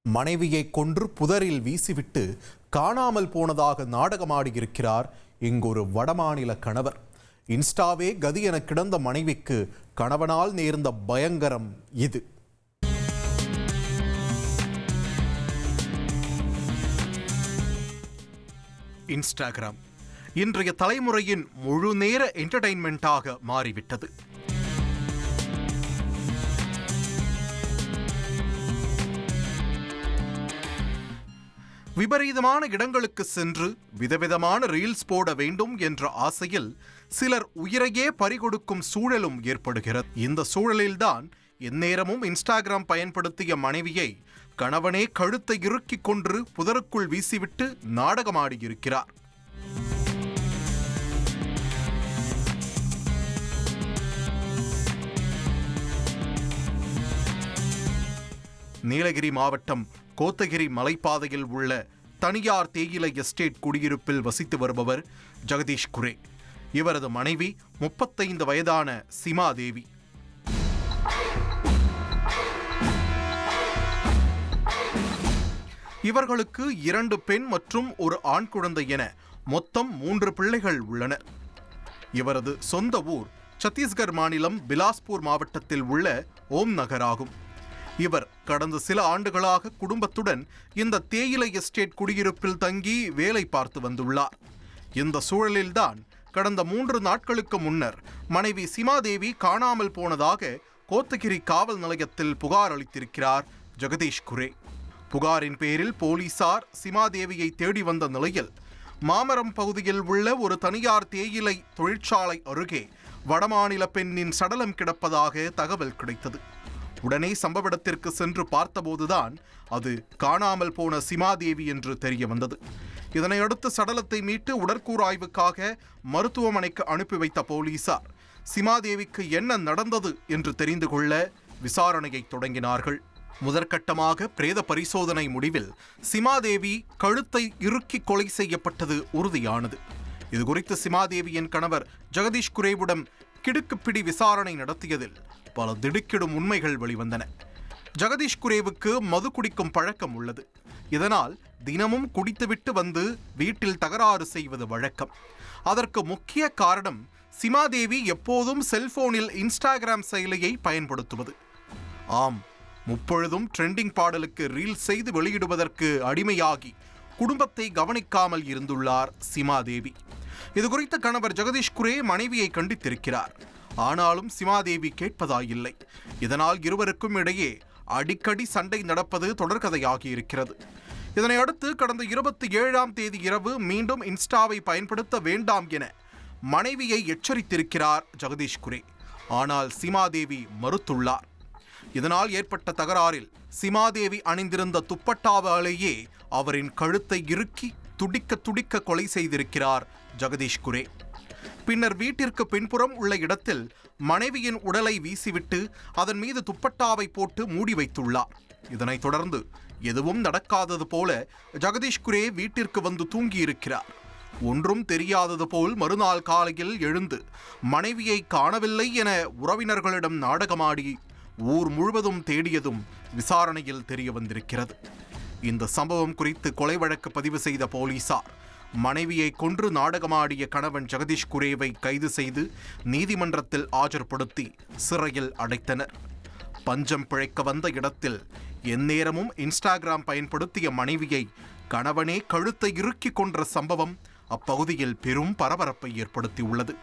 மனைவியை கொன்று புதரில் வீசிவிட்டு காணாமல் போனதாக நாடகமாடியிருக்கிறார் இங்கொரு வடமாநில கணவர். இன்ஸ்டாவே கதி என கிடந்த மனைவிக்கு கணவனால் நேர்ந்த பயங்கரம் இது. இன்ஸ்டாகிராம் இன்றைய தலைமுறையின் முழு நேர என்டர்டெயின்மெண்டாக மாறிவிட்டது. விபரீதமான இடங்களுக்கு சென்று விதவிதமான ரீல்ஸ் போட வேண்டும் என்ற ஆசையில் சிலர் உயிரையே பறிகொடுக்கும் சூழலும் ஏற்படுகிறது. இந்த சூழலில்தான் எந்நேரமும் இன்ஸ்டாகிராம் பயன்படுத்திய மனைவியை கணவனே கழுத்தை இறுக்கிக் கொன்று புதருக்குள் வீசிவிட்டு நாடகமாடியிருக்கிறார். நீலகிரி மாவட்டம் கோத்தகிரி மலைப்பாதையில் உள்ள தனியார் தேயிலை எஸ்டேட் குடியிருப்பில் வசித்து வருபவர் ஜெகதீஷ் குரே. இவரது மனைவி 35 வயதான சிமா தேவி. இவர்களுக்கு 2 பெண் மற்றும் ஒரு ஆண் குழந்தை என மொத்தம் 3 பிள்ளைகள் உள்ளனர். இவரது சொந்த ஊர் சத்தீஸ்கர் மாநிலம் பிலாஸ்பூர் மாவட்டத்தில் உள்ள ஓம் நகர் ஆகும். இவர் கடந்த சில ஆண்டுகளாக குடும்பத்துடன் இந்த தேயிலை எஸ்டேட் குடியிருப்பில் தங்கி வேலை பார்த்து வந்துள்ளார். இந்த சூழலில்தான் கடந்த 3 நாட்களுக்கு முன்னர் மனைவி சிமாதேவி காணாமல் போனதாக கோத்தகிரி காவல் நிலையத்தில் புகார் அளித்திருக்கிறார் ஜெகதீஷ் குரே. புகாரின் பேரில் போலீசார் சிமாதேவியை தேடி வந்த நிலையில் மாமரம் பகுதியில் உள்ள ஒரு தனியார் தேயிலை தொழிற்சாலை அருகே வடமாநில பெண்ணின் சடலம் கிடப்பதாக தகவல் கிடைத்தது. உடனே சம்பவ இடத்திற்கு சென்று பார்த்தபோதுதான் அது காணாமல் போன சிமாதேவி என்று தெரிய வந்தது. இதனையடுத்து சடலத்தை மீட்டு உடற்கூறாய்வுக்காக மருத்துவமனைக்கு அனுப்பி வைத்த போலீசார் சிமாதேவிக்கு என்ன நடந்தது என்று தெரிந்து கொள்ள விசாரணையை தொடங்கினார்கள். முதற்கட்டமாக பிரேத பரிசோதனை முடிவில் சிமாதேவி கழுத்தை இறுக்கி கொலை செய்யப்பட்டது உறுதியானது. இதுகுறித்து சிமாதேவியின் கணவர் ஜெகதீஷ் குரேவிடம் கிடுக்குப்பிடி விசாரணை நடத்தியதில் பல திடுக்கிடும் உண்மைகள் வெளிவந்தன. ஜெகதீஷ் குரேவுக்கு மது குடிக்கும் பழக்கம் உள்ளது. இதனால் தினமும் குடித்துவிட்டு வந்து வீட்டில் தகராறு செய்வது வழக்கம். அதற்கு முக்கிய காரணம் சிமாதேவி எப்போதும் செல்போனில் இன்ஸ்டாகிராம் செயலியை பயன்படுத்துவது. ஆம், முப்பொழுதும் ட்ரெண்டிங் பாடலுக்கு ரீல்ஸ் செய்து வெளியிடுவதற்கு அடிமையாகி குடும்பத்தை கவனிக்காமல் இருந்துள்ளார் சிமாதேவி. இதுகுறித்த கணவர் ஜெகதீஷ் குரே மனைவியை கண்டித்திருக்கிறார். ஆனாலும் சிமாதேவி கேட்பதாயில்லை. இதனால் இருவருக்கும் இடையே அடிக்கடி சண்டை நடப்பது தொடர்கதையாகியிருக்கிறது. இதனையடுத்து கடந்த 27ஆம் தேதி இரவு மீண்டும் இன்ஸ்டாவை பயன்படுத்த வேண்டாம் என மனைவியை எச்சரித்திருக்கிறார் ஜெகதீஷ் குரே. ஆனால் சிமாதேவி மறுத்துள்ளார். இதனால் ஏற்பட்ட தகராறில் சிமாதேவி அணிந்திருந்த துப்பட்டாவாலேயே அவரின் கழுத்தை இறுக்கி துடிக்க துடிக்க கொலை செய்திருக்கிறார் ஜெகதீஷ் குரே. பின்னர் வீட்டிற்கு பின்புறம் உள்ள இடத்தில் மனைவியின் உடலை வீசிவிட்டு அதன் மீது துப்பட்டாவை போட்டு மூடி வைத்துள்ளார். இதனைத் தொடர்ந்து எதுவும் நடக்காதது போல ஜெகதீஷ் குரே வீட்டிற்கு வந்து தூங்கியிருக்கிறார். ஒன்றும் தெரியாதது போல் மறுநாள் காலையில் எழுந்து மனைவியை காணவில்லை என உறவினர்களிடம் நாடகமாடி ஊர் முழுவதும் தேடியதும் விசாரணையில் தெரிய வந்திருக்கிறது. இந்த சம்பவம் குறித்து கொலை வழக்கு பதிவு செய்த போலீசார் மனைவியை கொன்று நாடகமாடிய கணவன் ஜெகதீஷ் குரேவை கைது செய்து நீதிமன்றத்தில் ஆஜர்படுத்தி சிறையில் அடைத்தனர். பஞ்சம் பிழைக்க வந்த இடத்தில் எந்நேரமும் இன்ஸ்டாகிராம் பயன்படுத்திய மனைவியை கணவனே கழுத்தை இறுக்கிக் கொன்ற சம்பவம் அப்பகுதியில் பெரும் பரபரப்பை ஏற்படுத்தியுள்ளது.